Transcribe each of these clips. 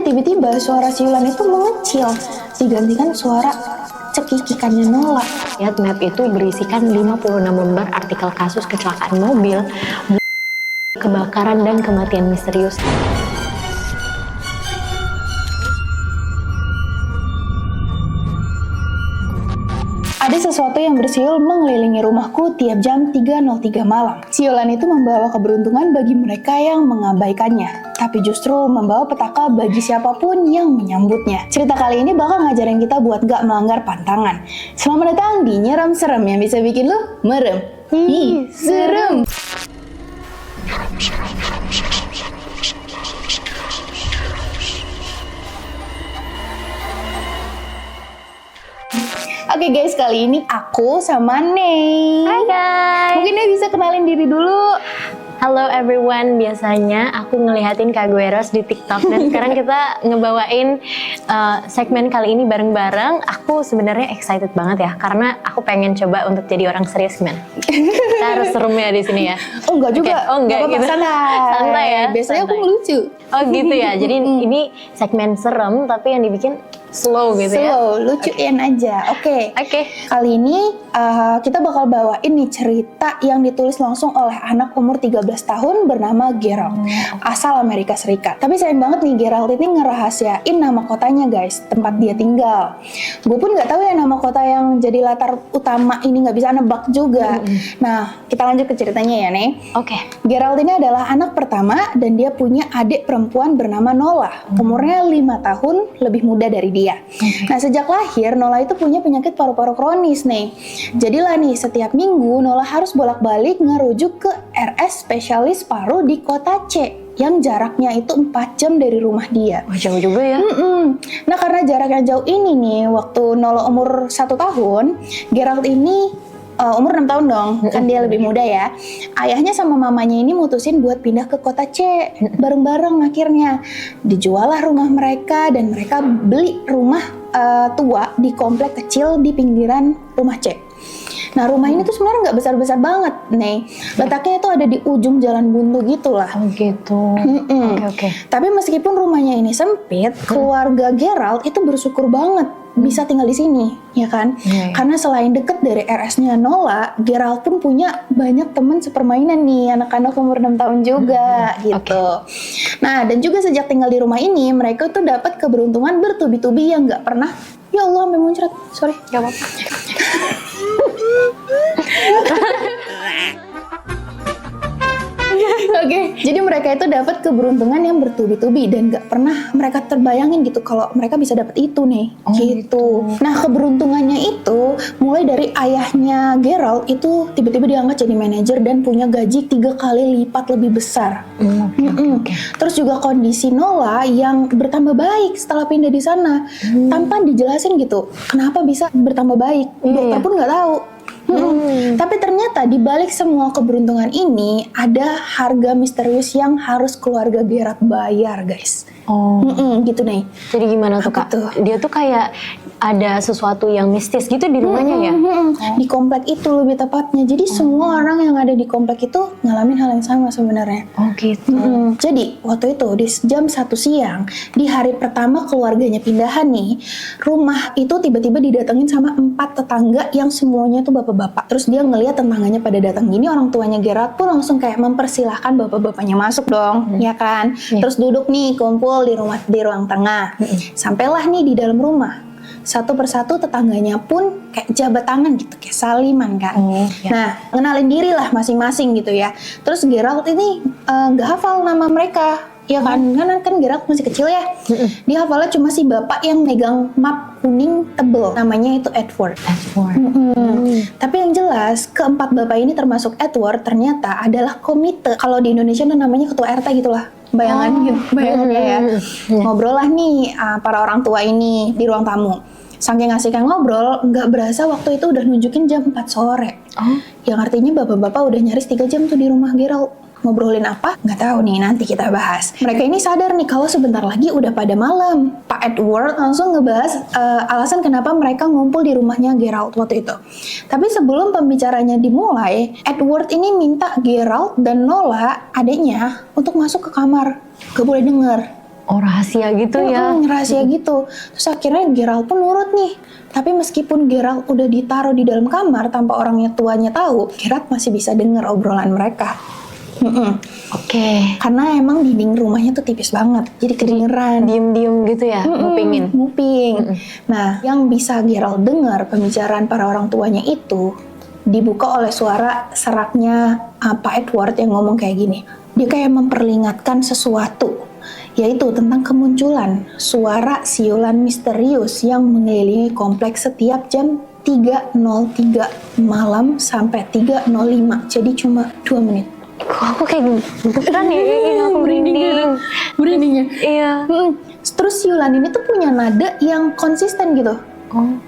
tiba-tiba suara siulan itu mengecil, digantikan suara cekikikannya Nola. Lihat map itu berisikan 56 lembar artikel kasus kecelakaan mobil, kebakaran dan kematian misterius. Ada sesuatu yang bersiul mengelilingi rumahku tiap jam 3.03 malam. Siulan itu membawa keberuntungan bagi mereka yang mengabaikannya, tapi justru membawa petaka bagi siapapun yang menyambutnya. Cerita kali ini bakal ngajarin kita buat gak melanggar pantangan. Selamat datang di Nyeram Serem yang bisa bikin lu merem. Ih, serem! Oke guys, kali ini aku sama Ney. Hai guys. Mungkin Ney bisa kenalin diri dulu. Halo everyone, biasanya aku ngelihatin Kak Gueros di TikTok dan sekarang kita ngebawain segmen kali ini bareng-bareng. Aku sebenarnya excited banget ya karena aku pengen coba untuk jadi orang serius gimana. Kita harus serem ya di sini ya. Oh enggak juga. Okay. Oh enggak gitu. Santai ya. Biasanya santai. aku lucu. Oh gitu ya. Jadi ini segmen serem tapi yang dibikin slow gitu ya. Slow, lucuin aja. Oke. Kali ini kita bakal bawain nih cerita yang ditulis langsung oleh anak umur 13 tahun bernama Gerald, asal Amerika Serikat. Tapi sayang banget nih, Gerald ini ngerahasiain nama kotanya guys, tempat dia tinggal. Gue pun nggak tahu ya nama kota yang jadi latar utama ini, nggak bisa nebak juga. Nah, kita lanjut ke ceritanya ya, Nek. Oke. Gerald ini adalah anak pertama dan dia punya adik perempuan bernama Nola. Umurnya 5 tahun lebih muda dari dia. Nah, sejak lahir Nola itu punya penyakit paru-paru kronis nih. Jadilah nih setiap minggu Nola harus bolak-balik ngerujuk ke RS spesialis paru di kota C yang jaraknya itu 4 jam dari rumah dia. Wah, jauh juga ya. Nah, karena jaraknya jauh ini nih, waktu Nola umur 1 tahun, Gerald ini umur 6 tahun dong, kan dia lebih muda ya. Ayahnya sama mamanya ini mutusin buat pindah ke kota C bareng-bareng akhirnya. Dijual lah rumah mereka dan mereka beli rumah tua di komplek kecil di pinggiran rumah C. Nah, rumah ini tuh sebenarnya nggak besar-besar banget, nih. Letaknya itu ada di ujung jalan buntu gitu lah. Oh gitu. Oke. Tapi meskipun rumahnya ini sempit, keluarga Gerald itu bersyukur banget bisa tinggal di sini, ya kan? Karena selain deket dari RS-nya Nola, Gerald pun punya banyak teman sepermainan nih, anak-anak umur 6 tahun juga, gitu. Nah, dan juga sejak tinggal di rumah ini, mereka tuh dapat keberuntungan bertubi-tubi yang nggak pernah. Ya Allah, sampai muncrat. Sorry. Gak apa-apa. Oke, jadi mereka itu dapat keberuntungan yang bertubi-tubi dan gak pernah mereka terbayangin gitu kalau mereka bisa dapat itu nih, gitu. Nah, keberuntungannya itu mulai dari ayahnya Gerald itu tiba-tiba diangkat jadi manajer dan punya gaji 3 kali lipat lebih besar. Terus juga kondisi Nola yang bertambah baik setelah pindah di sana, tanpa dijelasin gitu kenapa bisa bertambah baik. Dokter pun nggak tahu. Tapi ternyata di balik semua keberuntungan ini ada harga misterius yang harus keluarga Gerald bayar, guys. Gitu nih. Jadi gimana tuh Kak? Dia tuh kayak ada sesuatu yang mistis gitu di rumahnya ya? Di komplek itu lebih tepatnya. Jadi semua orang yang ada di komplek itu ngalamin hal yang sama sebenarnya. Oh gitu. Jadi waktu itu di jam 1 siang, di hari pertama keluarganya pindahan nih, rumah itu tiba-tiba didatengin sama 4 tetangga yang semuanya tuh bapak-bapak. Terus dia ngelihat tetangganya pada datang gini, orang tuanya Gerald pun langsung kayak mempersilahkan bapak-bapaknya masuk dong, ya kan? Terus duduk nih kumpul di ruang tengah. Sampailah nih di dalam rumah. Satu persatu tetangganya pun kayak jabat tangan gitu, kayak saliman kan. Nah, ngenalin diri lah masing-masing gitu ya. Terus Gerald ini nggak hafal nama mereka, ya kan? Kan Gerald masih kecil ya. Dia hafalnya cuma si bapak yang megang map kuning tebel, namanya itu Edward. Tapi yang jelas keempat bapak ini termasuk Edward ternyata adalah komite. Kalau di Indonesia tuh namanya ketua RT gitulah. Bayangannya ya. Ngobrol lah nih para orang tua ini di ruang tamu. Saking asiknya ngobrol, nggak berasa waktu itu udah nunjukin jam 4 sore. Yang artinya bapak-bapak udah nyaris 3 jam tuh di rumah Gerald. Ngobrolin apa? Nggak tahu nih, nanti kita bahas. Mereka ini sadar nih kalau sebentar lagi udah pada malam. Pak Edward langsung ngebahas alasan kenapa mereka ngumpul di rumahnya Gerald waktu itu. Tapi sebelum pembicaranya dimulai, Edward ini minta Gerald dan Nola, adiknya, untuk masuk ke kamar. Gak boleh denger. Oh, rahasia gitu ya. Rahasia gitu. Terus akhirnya Geralt pun nurut nih. Tapi meskipun Geralt udah ditaruh di dalam kamar tanpa orangnya tuanya tahu, Geralt masih bisa dengar obrolan mereka. Oke. Karena emang dinding rumahnya tuh tipis banget, jadi kedengeran. Diem-diem gitu ya, ngupingin. Nguping. Nah, yang bisa Geralt dengar pembicaraan para orang tuanya itu dibuka oleh suara seraknya Pak Edward yang ngomong kayak gini. Dia kayak memperlihatkan sesuatu, yaitu tentang kemunculan suara siulan misterius yang mengelilingi kompleks setiap jam 3.03 malam sampai 3.05. Jadi cuma 2 menit. Kok aku kayak beneran ya, aku merinding. Merindingnya. Iya. Terus siulan ini tuh punya nada yang konsisten gitu.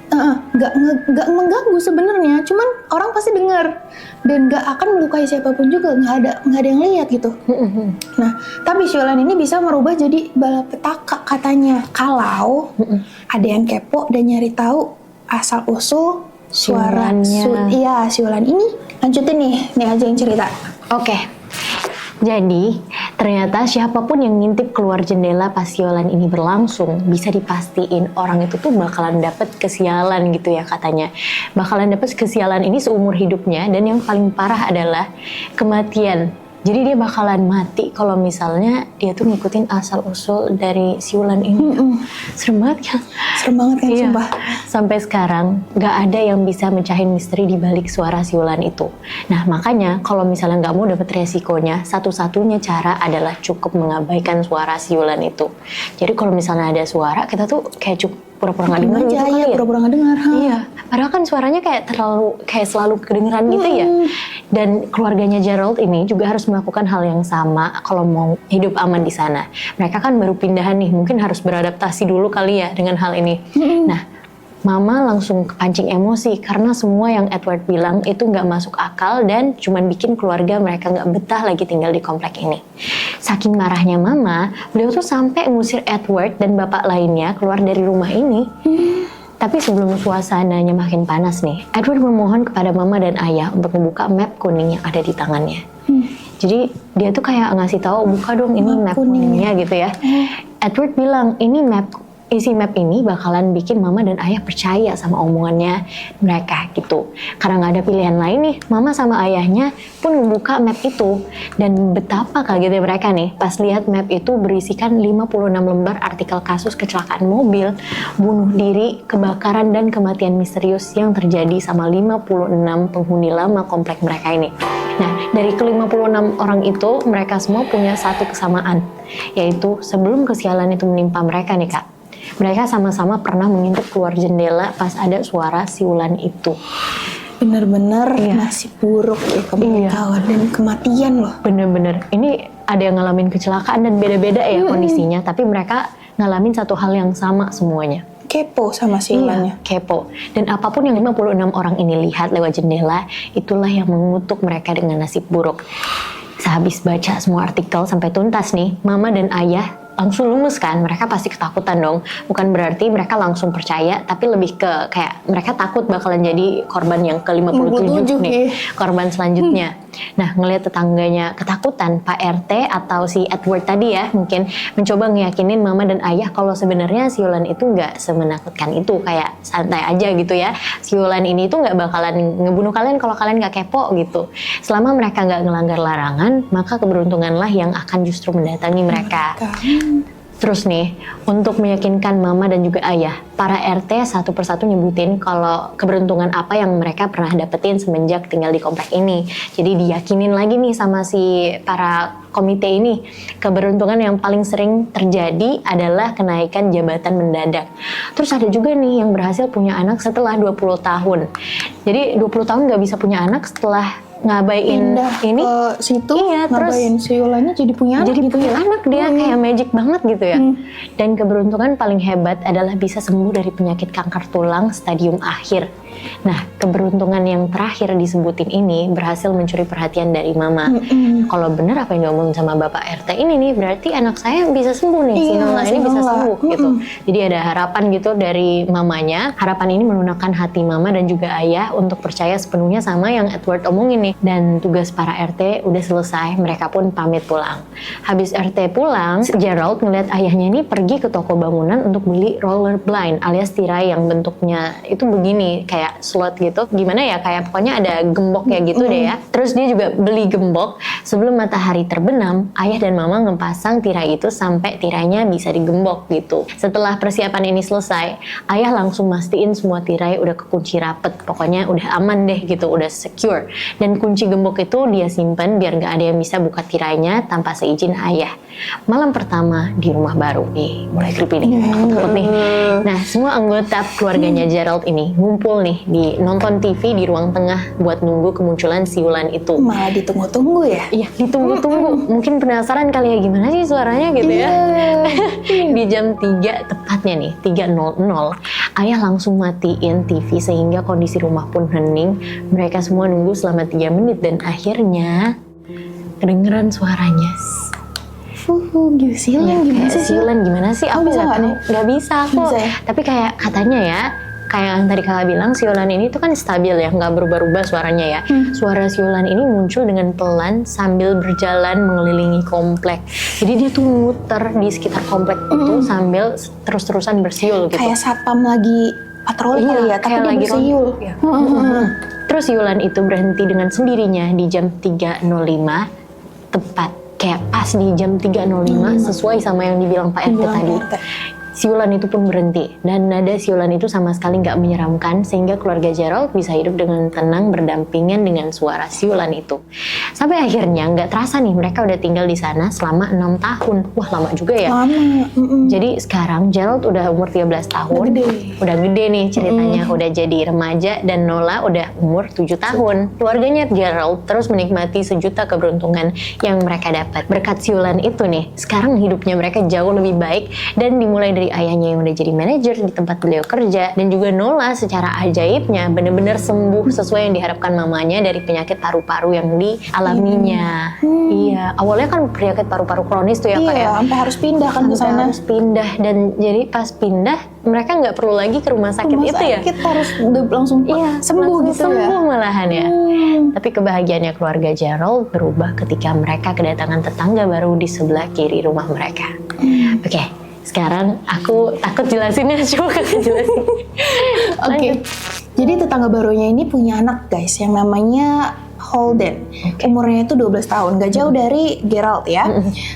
Nggak mengganggu sebenarnya, cuman orang pasti dengar dan nggak akan melukai siapapun juga, nggak ada yang lihat gitu. Nah, tapi siulan ini bisa merubah jadi balapetaka katanya kalau ada yang kepo dan nyari tahu asal usul suara siulan ini. Lanjutin nih aja yang cerita. Oke. Jadi, ternyata siapapun yang ngintip keluar jendela pas siulan ini berlangsung, bisa dipastiin orang itu tuh bakalan dapet kesialan gitu ya katanya. Bakalan dapet kesialan ini seumur hidupnya, dan yang paling parah adalah kematian. Jadi dia bakalan mati kalau misalnya dia tuh ngikutin asal-usul dari siulan ini. Serem banget kan? Serem banget kan, iya. Sumpah. Sampai sekarang gak ada yang bisa mencahin misteri di balik suara siulan itu. Nah makanya kalau misalnya gak mau dapet resikonya, satu-satunya cara adalah cukup mengabaikan suara siulan itu. Jadi kalau misalnya ada suara, kita tuh kayak cukup pura-pura gak dengar gitu kali ya. Pura-pura gak dengar. Iya, padahal kan suaranya kayak selalu kedengeran gitu ya. Dan keluarganya Geralt ini juga harus melakukan hal yang sama kalau mau hidup aman di sana. Mereka kan baru pindahan nih, mungkin harus beradaptasi dulu kali ya dengan hal ini. Nah, Mama langsung kepancing emosi karena semua yang Edward bilang itu nggak masuk akal dan cuman bikin keluarga mereka nggak betah lagi tinggal di komplek ini. Saking marahnya Mama, beliau tuh sampai ngusir Edward dan bapak lainnya keluar dari rumah ini. Tapi sebelum suasananya makin panas nih, Edward memohon kepada Mama dan Ayah untuk membuka map kuning yang ada di tangannya. Jadi dia tuh kayak ngasih tahu, buka dong ini map kuningnya gitu ya. Edward bilang ini isi map ini bakalan bikin Mama dan Ayah percaya sama omongannya mereka gitu. Karena nggak ada pilihan lain nih, Mama sama Ayahnya pun membuka map itu. Dan betapa kagetnya mereka nih pas lihat map itu berisikan 56 lembar artikel kasus kecelakaan mobil, bunuh diri, kebakaran, dan kematian misterius yang terjadi sama 56 penghuni lama komplek mereka ini. Nah, dari ke-56 orang itu, mereka semua punya satu kesamaan, yaitu sebelum kesialan itu menimpa mereka nih Kak, mereka sama-sama pernah mengintip keluar jendela pas ada suara siulan itu. Bener-bener nasib buruk ya, keberuntungan dan kematian loh. Bener-bener, ini ada yang ngalamin kecelakaan dan beda-beda ya kondisinya, tapi mereka ngalamin satu hal yang sama semuanya. Kepo sama siulannya. Kepo. Dan apapun yang 56 orang ini lihat lewat jendela, itulah yang mengutuk mereka dengan nasib buruk. Sehabis baca semua artikel sampai tuntas nih, Mama dan Ayah langsung lemes kan, mereka pasti ketakutan dong. Bukan berarti mereka langsung percaya, tapi lebih ke kayak mereka takut bakalan jadi korban yang ke-57 nih, korban selanjutnya. Nah, ngelihat tetangganya ketakutan, Pak RT atau si Edward tadi ya, mungkin mencoba ngeyakinin Mama dan Ayah kalau sebenarnya siulan itu nggak semenakutkan itu, kayak santai aja gitu ya. Siulan ini tuh nggak bakalan ngebunuh kalian kalau kalian nggak kepo gitu. Selama mereka nggak ngelanggar larangan, maka keberuntunganlah yang akan justru mendatangi mereka. Terus nih, untuk meyakinkan Mama dan juga Ayah, para RT satu persatu nyebutin kalau keberuntungan apa yang mereka pernah dapetin semenjak tinggal di komplek ini. Jadi diyakinin lagi nih sama si para komite ini, keberuntungan yang paling sering terjadi adalah kenaikan jabatan mendadak. Terus ada juga nih yang berhasil punya anak setelah 20 tahun. Jadi 20 tahun gak bisa punya anak setelah ngabain ini ke situ, terus ngabain siulannya jadi punya anak, anak dia kayak magic banget gitu ya. Dan keberuntungan paling hebat adalah bisa sembuh dari penyakit kanker tulang stadium akhir. Nah, keberuntungan yang terakhir disebutin ini berhasil mencuri perhatian dari mama. Kalau benar apa yang diomongin sama Bapak RT ini nih, berarti anak saya bisa sembuh nih, si Iya, Nola si ini bisa Nola. sembuh gitu. Jadi ada harapan gitu dari mamanya. Harapan ini menunjukkan hati mama dan juga ayah untuk percaya sepenuhnya sama yang Edward omongin nih. Dan tugas para RT udah selesai, mereka pun pamit pulang. Habis RT pulang, Gerald ngeliat ayahnya ini pergi ke toko bangunan untuk beli roller blind alias tirai yang bentuknya itu begini kayak slot gitu, gimana ya, kayak pokoknya ada gembok ya gitu deh ya. Terus dia juga beli gembok. Sebelum matahari terbenam, ayah dan mama ngepasang tirai itu sampai tirainya bisa digembok gitu. Setelah persiapan ini selesai, ayah langsung mastiin semua tirai udah kekunci rapet, pokoknya udah aman deh gitu, udah secure. Dan kunci gembok itu dia simpen biar gak ada yang bisa buka tirainya tanpa seizin ayah. Malam pertama di rumah baru nih, mulai creepy nih, takut nih. Nah, semua anggota keluarganya Gerald ini ngumpul nih di nonton TV di ruang tengah buat nunggu kemunculan siulan itu. Malah ditunggu-tunggu ya. Iya, ditunggu-tunggu. Mungkin penasaran kali ya gimana sih suaranya gitu ya. Di jam 3 tepatnya nih, 3.00, ayah langsung matiin TV sehingga kondisi rumah pun hening. Mereka semua nunggu selama 3 menit dan akhirnya kedengeran suaranya. Siulan gimana sih? Siulan gimana sih? Aku bisa nggak nggak tahu. nih? Nggak bisa aku. Bisa ya? Tapi kayak katanya ya, kayak yang tadi kakak bilang, siulan ini tuh kan stabil ya, nggak berubah-ubah suaranya ya. Suara siulan ini muncul dengan pelan sambil berjalan mengelilingi komplek. Jadi dia tuh muter di sekitar komplek itu sambil terus-terusan bersiul gitu. Kayak satpam lagi patroli kali ya, tapi kayak dia lagi bersiul. Iya. Terus siulan itu berhenti dengan sendirinya di jam 3.05 tepat. Kayak pas di jam 3.05 sesuai sama yang dibilang Pak RT tadi. Siulan itu pun berhenti dan nada siulan itu sama sekali nggak menyeramkan sehingga keluarga Gerald bisa hidup dengan tenang berdampingan dengan suara siulan itu. Sampai akhirnya nggak terasa nih mereka udah tinggal di sana selama 6 tahun. Wah, lama juga ya. Lama. Jadi sekarang Gerald udah umur 13 tahun. Udah gede nih ceritanya. Udah jadi remaja dan Nola udah umur 7 tahun. Keluarganya Gerald terus menikmati sejuta keberuntungan yang mereka dapat. Berkat siulan itu nih, sekarang hidupnya mereka jauh lebih baik dan dimulai dari ayahnya yang udah jadi manajer di tempat beliau kerja dan juga Nola secara ajaibnya bener-bener sembuh sesuai yang diharapkan mamanya dari penyakit paru-paru yang dialaminya. Iya, awalnya kan penyakit paru-paru kronis tuh ya Kak ya. Iya, sampai harus pindah kan ke Sampai sana. harus pindah dan jadi pas pindah mereka nggak perlu lagi ke rumah sakit itu ya. Sakit harus udah langsung sembuh langsung gitu sembuh ya. malahan ya. Tapi kebahagiaannya keluarga Gerald berubah ketika mereka kedatangan tetangga baru di sebelah kiri rumah mereka. Oke, sekarang aku takut jelasinnya, coba kakak jelasin. Oke. Jadi tetangga barunya ini punya anak guys yang namanya Holden. Umurnya itu 12 tahun, gak jauh dari Gerald ya.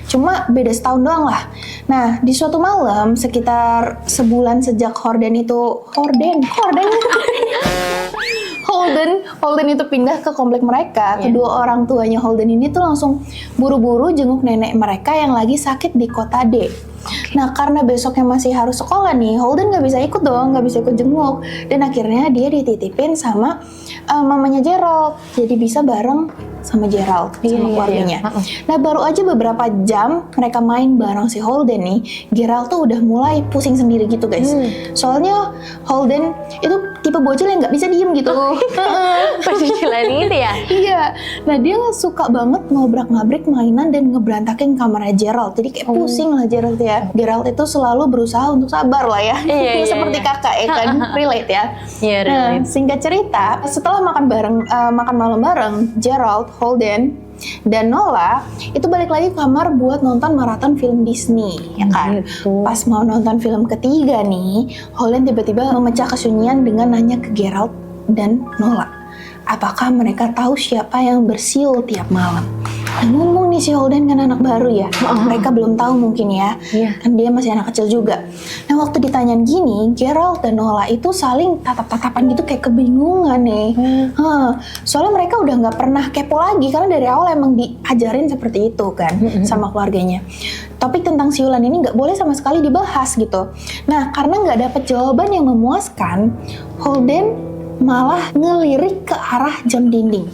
Cuma beda setahun doang lah. Nah, di suatu malam sekitar sebulan sejak Holden itu pindah ke komplek mereka, kedua orang tuanya Holden ini tuh langsung buru-buru jenguk nenek mereka yang lagi sakit di kota D. Nah, karena besoknya masih harus sekolah nih, Holden nggak bisa ikut dong, nggak bisa ikut jenguk. Dan akhirnya dia dititipin sama mamanya Gerald, jadi bisa bareng sama Gerald, sama keluarganya. Nah, baru aja beberapa jam mereka main bareng si Holden nih, Gerald tuh udah mulai pusing sendiri gitu guys. Soalnya Holden itu tipe bocil yang nggak bisa diem gitu. Percicilan itu ya? Iya. Nah, dia suka banget ngobrak-ngabrik mainan dan ngeberantakin kamarnya Gerald. Jadi kayak pusing lah Gerald ya. Gerald itu selalu berusaha untuk sabar lah ya. Iya, seperti kakak ya kan, relate ya. Iya, relate. Nah, singkat cerita, setelah makan malam bareng, Gerald, Holden, dan Nola itu balik lagi ke kamar buat nonton maraton film Disney, ya kan? Pas mau nonton film ketiga nih, Holden tiba-tiba memecah kesunyian dengan nanya ke Gerald dan Nola, apakah mereka tahu siapa yang bersiul tiap malam? Nah, ngomong nih si Holden kan anak baru ya, mereka belum tahu mungkin ya, kan dia masih anak kecil juga. Nah, waktu ditanyain gini, Gerald dan Nola itu saling tatap-tatapan gitu kayak kebingungan nih. Soalnya mereka udah nggak pernah kepo lagi karena dari awal emang diajarin seperti itu kan sama keluarganya. Topik tentang siulan ini nggak boleh sama sekali dibahas gitu. Nah, karena nggak dapet jawaban yang memuaskan, Holden malah ngelirik ke arah jam dinding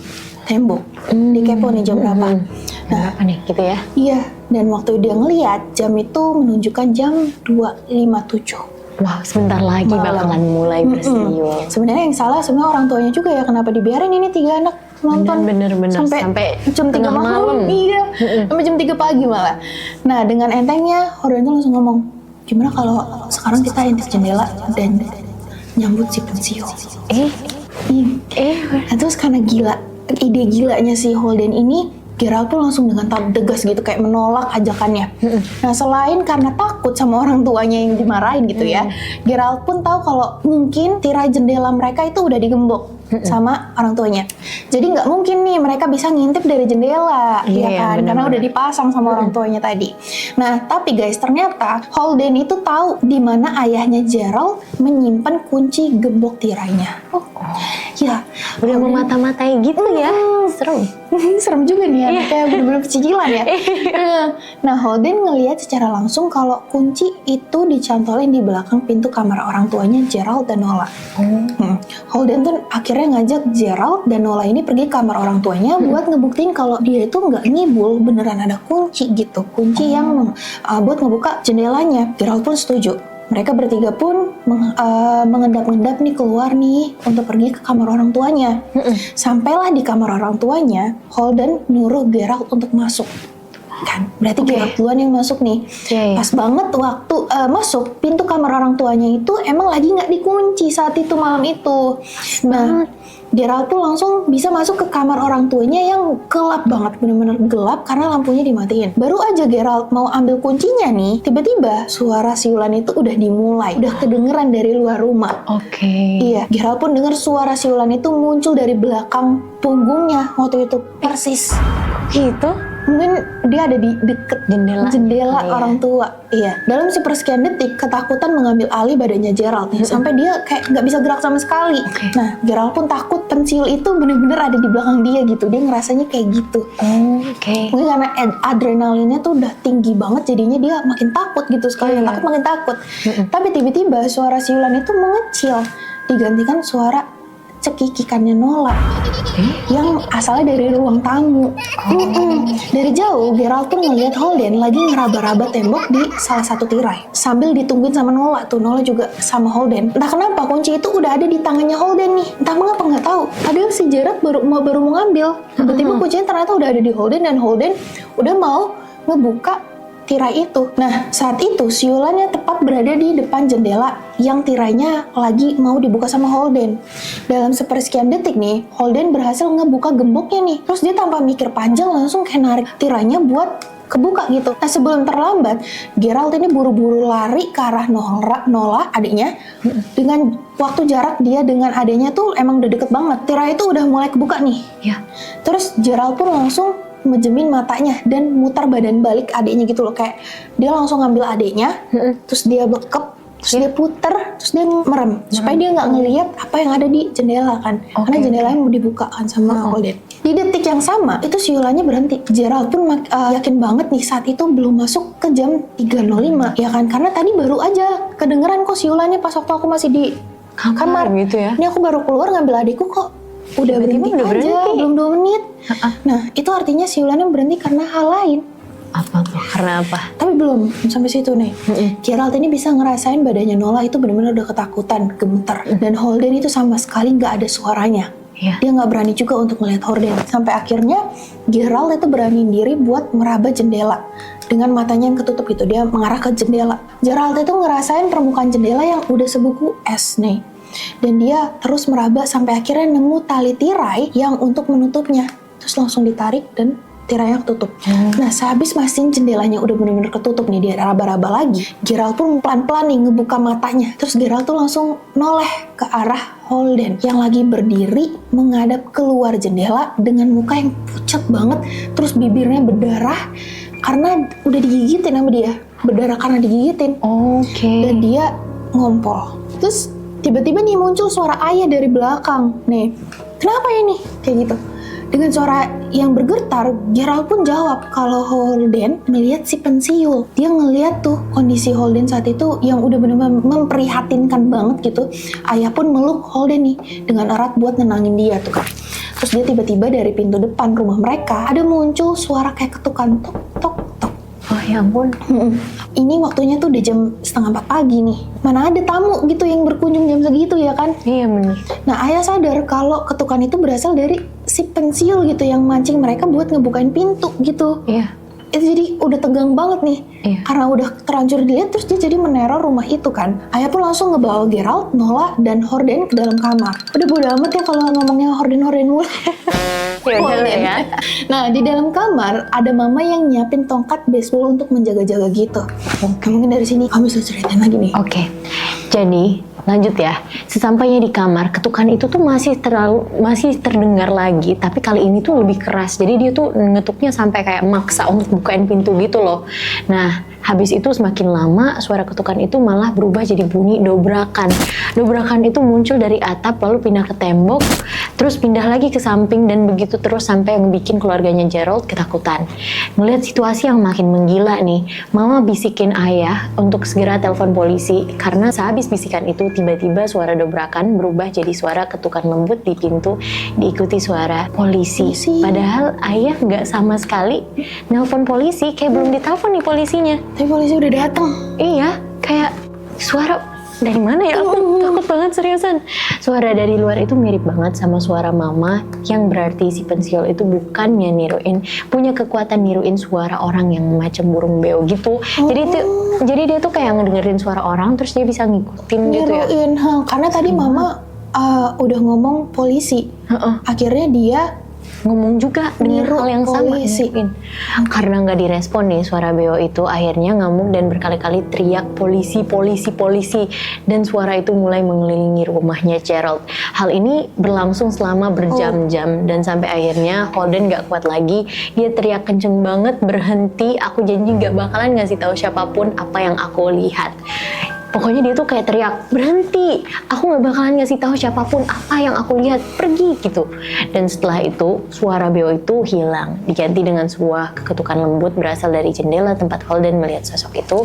tembok. Dikepo nih jam berapa. Berapa nih gitu ya? Iya, dan waktu dia ngeliat jam itu menunjukkan jam 2.57. Wah, sebentar lagi Malam. bakalan mulai bersiul. Sebenarnya yang salah sebenarnya orang tuanya juga ya, kenapa dibiarin ini 3 anak nonton Bener. sampai jam 3 tengah malam. malam. Iya, sampai jam 3 pagi malah. Nah, dengan entengnya Horden tuh langsung ngomong, gimana kalau sekarang kita intip jendela dan nyambut si pensiun. Nah, terus karena ide gilanya si Holden ini, Geralt pun langsung dengan tegas gitu kayak menolak ajakannya. Nah, selain karena takut sama orang tuanya yang dimarahin gitu ya, Geralt pun tahu kalau mungkin tirai jendela mereka itu udah digembok sama orang tuanya. Jadi nggak mungkin nih mereka bisa ngintip dari jendela, ya kan? Karena udah dipasang sama orang tuanya tadi. Nah, tapi guys, ternyata Holden itu tahu di mana ayahnya Geralt menyimpan kunci gembok tirainya. Ya, Udah memata-matai gitu ya. Serem. serem juga nih ya, kayak bener-bener pecicilan ya. Nah, Holden ngelihat secara langsung kalau kunci itu dicantolin di belakang pintu kamar orang tuanya Geralt dan Nola. Holden tuh akhirnya ngajak Geralt dan Nola ini pergi ke kamar orang tuanya buat ngebuktiin kalau dia itu nggak ngibul, beneran ada kunci gitu, kunci yang buat ngebuka jendelanya. Geralt pun setuju. Mereka bertiga pun mengendap-endap nih keluar nih untuk pergi ke kamar orang tuanya. Sampailah di kamar orang tuanya, Holden nyuruh Geralt untuk masuk. Kan, berarti Geralt duluan yang masuk nih. Pas banget waktu masuk, pintu kamar orang tuanya itu emang lagi nggak dikunci saat itu malam itu. Nah, Geralt tuh langsung bisa masuk ke kamar orang tuanya yang gelap banget, bener-bener gelap karena lampunya dimatiin. Baru aja Geralt mau ambil kuncinya nih, tiba-tiba suara siulan itu udah dimulai, udah kedengeran dari luar rumah. Iya, Geralt pun dengar suara siulan itu muncul dari belakang punggungnya waktu itu persis. Gitu? Mungkin dia ada di deket jendela orang tua. Iya. Dalam sepersekian detik, ketakutan mengambil alih badannya Geralt nih, sampai dia kayak nggak bisa gerak sama sekali. Nah, Geralt pun takut pensil itu bener-bener ada di belakang dia gitu. Dia ngerasanya kayak gitu. Mungkin karena adrenalinnya tuh udah tinggi banget, jadinya dia makin takut gitu. Sekali takut makin takut. Tapi tiba-tiba suara siulan itu mengecil, digantikan suara cekikikannya Nola yang asalnya dari ruang tamu. Dari jauh Geralt tuh ngeliat Holden lagi ngeraba-raba tembok di salah satu tirai sambil ditungguin sama Nola tuh. Nola juga sama Holden. Entah kenapa kunci itu udah ada di tangannya Holden nih, entah mengapa nggak tahu. Padahal si Geralt baru mau ngambil, tiba-tiba kuncinya ternyata udah ada di Holden dan Holden udah mau ngebuka tirai itu. Nah, saat itu siulannya tepat berada di depan jendela yang tirainya lagi mau dibuka sama Holden. Dalam sepersekian detik nih, Holden berhasil ngebuka gemboknya nih. Terus dia tanpa mikir panjang langsung kayak narik tirainya buat kebuka gitu. Nah, sebelum terlambat, Geralt ini buru-buru lari ke arah Nola adiknya. Dengan waktu jarak dia dengan adiknya tuh emang udah deket banget. Tirai itu udah mulai kebuka nih. Terus Geralt pun langsung mejemin matanya dan mutar badan balik adiknya gitu loh, kayak dia langsung ngambil adiknya, terus dia bekep, terus dia puter, terus dia merem supaya dia nggak ngelihat apa yang ada di jendela kan, karena jendelanya mau dibuka kan sama Holden. Di detik yang sama itu siulannya berhenti. Geralt pun yakin banget nih saat itu belum masuk ke jam 3.05 ya kan, karena tadi baru aja kedengeran kok siulannya pas waktu aku masih di kamar gitu ya. Ini aku baru keluar ngambil adikku kok udah berhenti aja, belum 2 menit. Nah, itu artinya siulannya berhenti karena hal lain. Apa tuh? Karena apa? Tapi belum sampai situ nih. Geralt ini bisa ngerasain badannya Nola itu benar-benar udah ketakutan, gemeter. Dan Holden itu sama sekali nggak ada suaranya. Dia nggak berani juga untuk melihat Holden. Sampai akhirnya Geralt itu berani diri buat meraba jendela. Dengan matanya yang ketutup gitu, dia mengarah ke jendela. Geralt itu ngerasain permukaan jendela yang udah sebuku es nih. Dan dia terus meraba sampai akhirnya nemu tali tirai yang untuk menutupnya. Terus langsung ditarik dan tirainya ketutup. Nah, sehabis masing jendelanya udah benar-benar ketutup nih, dia raba-raba lagi. Geralt pun pelan-pelan nih ngebuka matanya. Terus Geralt tuh langsung noleh ke arah Holden yang lagi berdiri menghadap keluar jendela dengan muka yang pucat banget. Terus bibirnya berdarah karena udah digigitin sama dia. Berdarah karena digigitin. Dan dia ngompol. Terus tiba-tiba nih muncul suara ayah dari belakang. Nih, kenapa ini? Kayak gitu. Dengan suara yang bergetar, Geralt pun jawab kalau Holden melihat si pensiul. Dia ngeliat tuh kondisi Holden saat itu yang udah benar-benar memprihatinkan banget gitu. Ayah pun meluk Holden nih dengan erat buat nenangin dia tuh kan. Terus dia tiba-tiba dari pintu depan rumah mereka ada muncul suara kayak ketukan tok tok tok. Oh ya ampun. Ini waktunya tuh udah jam 3:30 pagi nih. Mana ada tamu gitu yang berkunjung jam segitu ya kan? Iya bener. Nah, ayah sadar kalau ketukan itu berasal dari si pensil gitu yang mancing mereka buat ngebukain pintu gitu. Iya. Itu jadi udah tegang banget nih. Iya. Karena udah terlanjur dilihat, terus dia jadi meneror rumah itu kan. Ayah pun langsung ngebawa Geralt, Nola, dan Horden ke dalam kamar. Udah bodo amat ya kalau ngomongnya Horden mulu. Ya udah lah ya. Nah, di dalam kamar ada mama yang nyiapin tongkat baseball untuk menjaga-jaga gitu. Mungkin dari sini kamu bisa ceritain lagi nih. Oke. Jadi lanjut ya. Sesampainya di kamar, ketukan itu tuh masih terdengar lagi, tapi kali ini tuh lebih keras. Jadi dia tuh ngetuknya sampai kayak maksa untuk bukain pintu gitu loh. Nah, habis itu semakin lama suara ketukan itu malah berubah jadi bunyi dobrakan. Dobrakan itu muncul dari atap lalu pindah ke tembok, terus pindah lagi ke samping dan begitu terus sampai yang bikin keluarganya Geralt ketakutan. Melihat situasi yang makin menggila nih, Mama bisikin ayah untuk segera telepon polisi karena sehabis bisikan itu tiba-tiba suara dobrakan berubah jadi suara ketukan lembut di pintu diikuti suara polisi. Padahal ayah nggak sama sekali nelpon polisi, kayak belum ditelepon nih polisinya. Tapi polisi udah datang. Iya, kayak suara dari mana ya? Aku takut banget seriusan. Suara dari luar itu mirip banget sama suara mama, yang berarti si pensil itu bukannya punya kekuatan niruin suara orang yang macam burung beo gitu. Jadi dia tuh kayak ngedengerin suara orang terus dia bisa ngikutin gitu ya. Niruin, karena tadi mama udah ngomong polisi. Akhirnya dia ngomong juga dengan niru hal yang sama, polisi. Karena nggak direspon nih suara beo itu, akhirnya ngamuk dan berkali-kali teriak polisi dan suara itu mulai mengelilingi rumahnya Geralt. Hal ini berlangsung selama berjam-jam dan sampai akhirnya Holden nggak kuat lagi, dia teriak kenceng banget, berhenti, aku janji nggak bakalan ngasih tahu siapapun apa yang aku lihat. Pokoknya dia tuh kayak teriak, berhenti, aku gak bakalan ngasih tahu siapapun apa yang aku lihat, pergi gitu. Dan setelah itu suara beo itu hilang, diganti dengan sebuah ketukan lembut berasal dari jendela tempat Holden melihat sosok itu.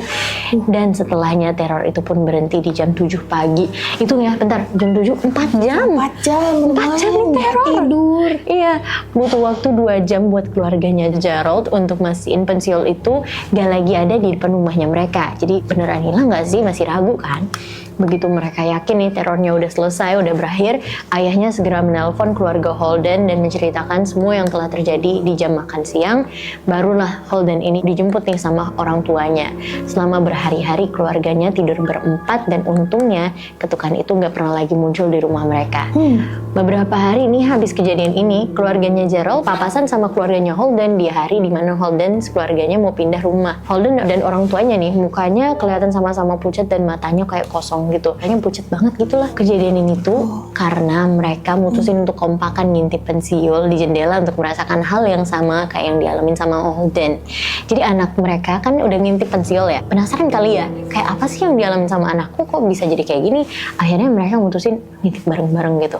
Dan setelahnya teror itu pun berhenti di jam 7 pagi. Itu ya, bentar, jam 7, 4 jam. 4 jam nih teror. Tidur. Iya, butuh waktu 2 jam buat keluarganya Geralt untuk mastiin pensil itu gak lagi ada di depan rumahnya mereka. Jadi beneran hilang gak sih? Masih ragu kan? Begitu mereka yakin nih terornya udah selesai, udah berakhir, ayahnya segera menelpon keluarga Holden dan menceritakan semua yang telah terjadi di jam makan siang. Barulah Holden ini dijemput nih sama orang tuanya. Selama berhari-hari keluarganya tidur berempat dan untungnya ketukan itu nggak pernah lagi muncul di rumah mereka. Beberapa hari nih habis kejadian ini, keluarganya Geralt papasan sama keluarganya Holden di hari dimana Holden keluarganya mau pindah rumah. Holden dan orang tuanya nih mukanya kelihatan sama-sama pucat dan matanya kayak kosong gitu, kayaknya pucat banget gitulah. Kejadian ini tuh karena mereka mutusin untuk kompakan ngintip pensil di jendela untuk merasakan hal yang sama kayak yang dialamin sama Holden. Jadi anak mereka kan udah ngintip pensil ya, penasaran kali ya kayak apa sih yang dialamin sama anakku, kok bisa jadi kayak gini. Akhirnya mereka mutusin ngintip bareng-bareng gitu.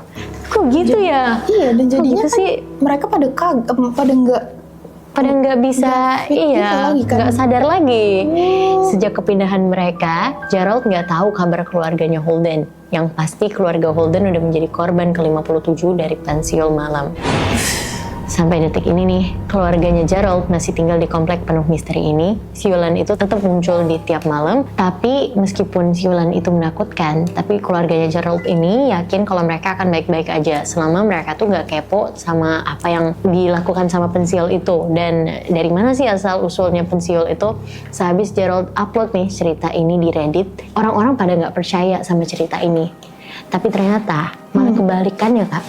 Kok gitu ya? Iya, dan jadinya gitu kan sih mereka pada nggak bisa, iya, nggak sadar lagi. Sejak kepindahan mereka, Geralt nggak tahu kabar keluarganya Holden. Yang pasti keluarga Holden udah menjadi korban ke-57 dari pensil malam. Sampai detik ini nih, keluarganya Geralt masih tinggal di komplek penuh misteri ini. Siulan itu tetap muncul di tiap malam, tapi meskipun siulan itu menakutkan, tapi keluarganya Geralt ini yakin kalau mereka akan baik-baik aja selama mereka tuh gak kepo sama apa yang dilakukan sama pensil itu. Dan dari mana sih asal usulnya pensil itu? Sehabis Geralt upload nih cerita ini di Reddit, orang-orang pada gak percaya sama cerita ini. Tapi ternyata malah kebalikannya, Kak.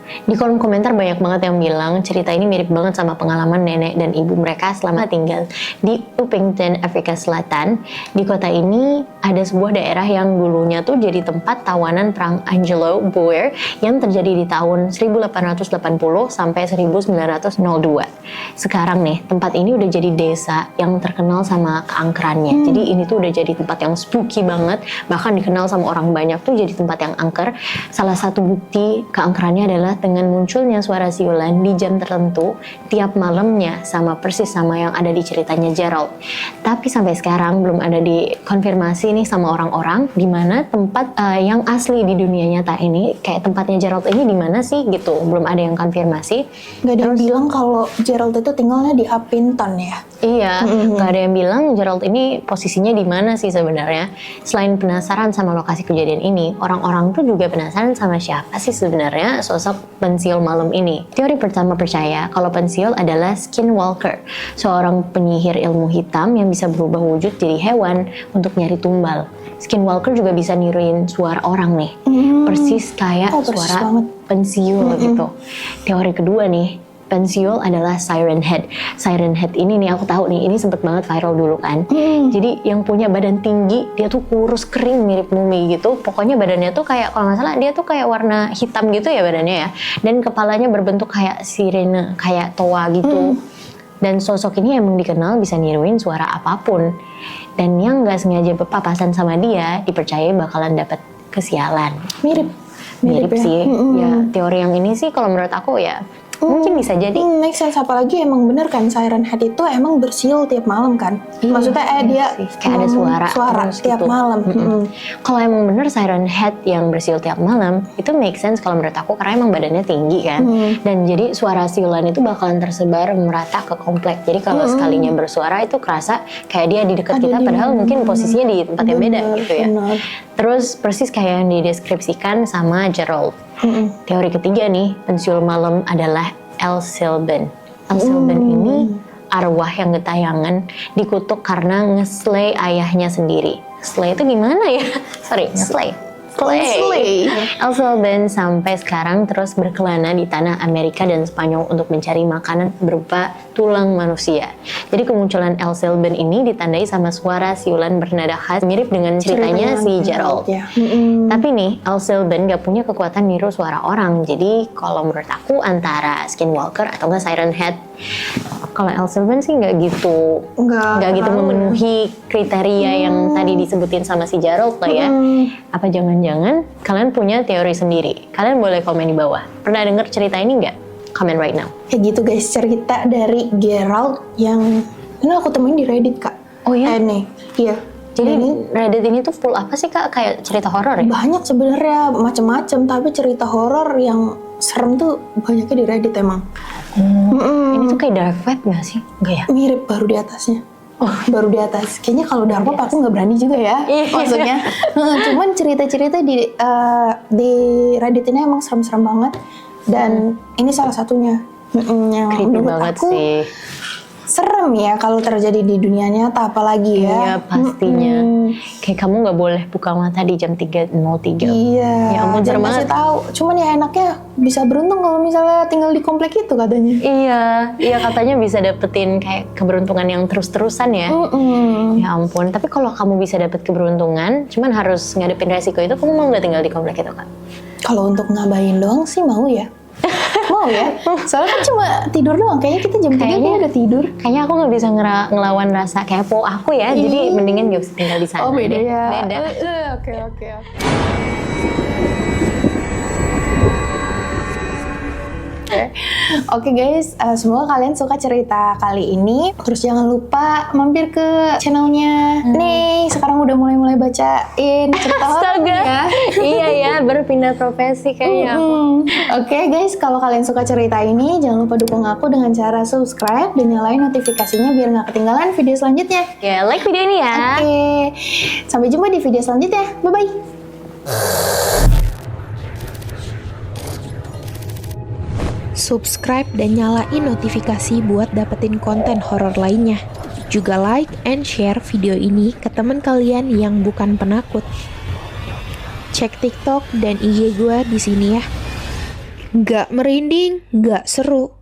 Di kolom komentar banyak banget yang bilang cerita ini mirip banget sama pengalaman nenek dan ibu mereka selama tinggal di Upington, Afrika Selatan. Di kota ini ada sebuah daerah yang dulunya tuh jadi tempat tawanan perang Anglo-Boer yang terjadi di tahun 1880 sampai 1902. Sekarang nih, tempat ini udah jadi desa yang terkenal sama keangkerannya. Jadi ini tuh udah jadi tempat yang spooky banget, bahkan dikenal sama orang banyak tuh jadi tempat yang angker. Salah satu bukti keangkerannya adalah dengan munculnya suara siulan di jam tertentu tiap malamnya, sama persis sama yang ada di ceritanya Geralt. Tapi sampai sekarang belum ada dikonfirmasi nih sama orang-orang di mana tempat yang asli di dunia nyata ini, kayak tempatnya Geralt ini di mana sih gitu. Belum ada yang konfirmasi. Gak ada yang bilang kalau Geralt itu tinggalnya di Upington ya. Iya, nggak ada yang bilang Gerald ini posisinya di mana sih sebenarnya. Selain penasaran sama lokasi kejadian ini, orang-orang tuh juga penasaran sama siapa sih sebenarnya sosok pensil malam ini. Teori pertama percaya kalau pensil adalah skinwalker, seorang penyihir ilmu hitam yang bisa berubah wujud jadi hewan untuk nyari tumbal. Skinwalker juga bisa niruin suara orang nih, persis kayak persis suara banget. pensiul gitu. Teori kedua nih, pensiul adalah Siren Head. Siren Head ini nih aku tahu nih, ini sempet banget viral dulu kan. Jadi yang punya badan tinggi, dia tuh kurus kering mirip mumi gitu. Pokoknya badannya tuh kayak, kalau nggak salah dia tuh kayak warna hitam gitu ya badannya ya. Dan kepalanya berbentuk kayak sirene, kayak toa gitu. Dan sosok ini emang dikenal bisa niruin suara apapun. Dan yang nggak sengaja berpapasan sama dia, dipercaya bakalan dapat kesialan. Mirip Mirip ya. sih. Ya teori yang ini sih kalau menurut aku ya mungkin bisa jadi. Make sense, apalagi emang bener kan Siren Head itu emang bersiul tiap malam kan. Maksudnya dia sih, kayak ada suara terus tiap gitu. malam. Kalau emang bener Siren Head yang bersiul tiap malam, itu make sense kalau menurut aku karena emang badannya tinggi kan. Dan jadi suara siulan itu bakalan tersebar merata ke komplek. Jadi kalau sekalinya bersuara itu kerasa kayak dia di dekat kita, padahal mungkin posisinya di tempat yang beda gitu ya. Terus persis kayak yang dideskripsikan sama Gerald. Teori ketiga nih, pensiul malam adalah Elsilben. Elsilben ini arwah yang getayangan dikutuk karena ngeslay ayahnya sendiri. Slay itu gimana ya? Sorry, slay. Elsilben sampai sekarang terus berkelana di tanah Amerika dan Spanyol untuk mencari makanan berupa tulang manusia. Jadi kemunculan Elsilben ini ditandai sama suara siulan bernada khas mirip dengan ceritanya si Gerald. Tapi nih, Elsilben gak punya kekuatan niru suara orang. Jadi kalau menurut aku antara Skinwalker atau nggak Siren Head. Kalau Elsilben sih nggak gitu memenuhi kriteria yang tadi disebutin sama si Gerald lah ya. Apa jangan-jangan kalian punya teori sendiri? Kalian boleh komen di bawah. Pernah denger cerita ini nggak? Comment right now. Kayak gitu guys, cerita dari Gerald yang ini aku temuin di Reddit kak. Oh ya? Nih, iya. Jadi Reddit ini tuh full apa sih kak? Kayak cerita horor ya? Banyak sebenarnya, macam-macam, tapi cerita horor yang serem tuh banyaknya di Reddit emang. Ini tuh kayak dark web nggak sih? Enggak ya? Mirip, baru di atasnya. Baru di atas. Kayaknya kalau dark web aku nggak berani juga ya. Maksudnya. Cuman cerita-cerita di Reddit ini emang serem-serem banget. Dan ini salah satunya. Yang Creepy menurut banget aku sih. serem ya kalau terjadi di dunia nyata, apalagi ya. Iya pastinya. Kayak kamu nggak boleh buka mata di jam 3.03. Iya. Ya ampun, serem banget. Masih tahu. Cuman ya enaknya bisa beruntung kalau misalnya tinggal di komplek itu katanya. Iya katanya bisa dapetin kayak keberuntungan yang terus-terusan ya. Ya ampun, tapi kalau kamu bisa dapet keberuntungan, cuman harus ngadepin resiko itu, kamu mau nggak tinggal di komplek itu kan? Kalau untuk ngabain doang sih mau ya. Mau ya. Soalnya kan cuma tidur doang. Kayaknya kita jam 3 kayaknya udah tidur. Kayaknya aku nggak bisa ngelawan rasa kepo aku ya. Jadi mendingan gak usah tinggal di sana. Oh beda ya. Beda. Oke. Oke guys, semoga kalian suka cerita kali ini. Terus jangan lupa mampir ke channelnya. Nih, sekarang udah mulai bacain cerita horor ya. Iya ya, berpindah profesi kayaknya. Oke guys, kalau kalian suka cerita ini, jangan lupa dukung aku dengan cara subscribe dan nyalain notifikasinya biar nggak ketinggalan video selanjutnya. Ya, like video ini ya. Oke, sampai jumpa di video selanjutnya. Bye-bye. Subscribe dan nyalain notifikasi buat dapetin konten horor lainnya. Juga like and share video ini ke teman kalian yang bukan penakut. Cek TikTok dan IG gue di sini ya. Nggak merinding, nggak seru.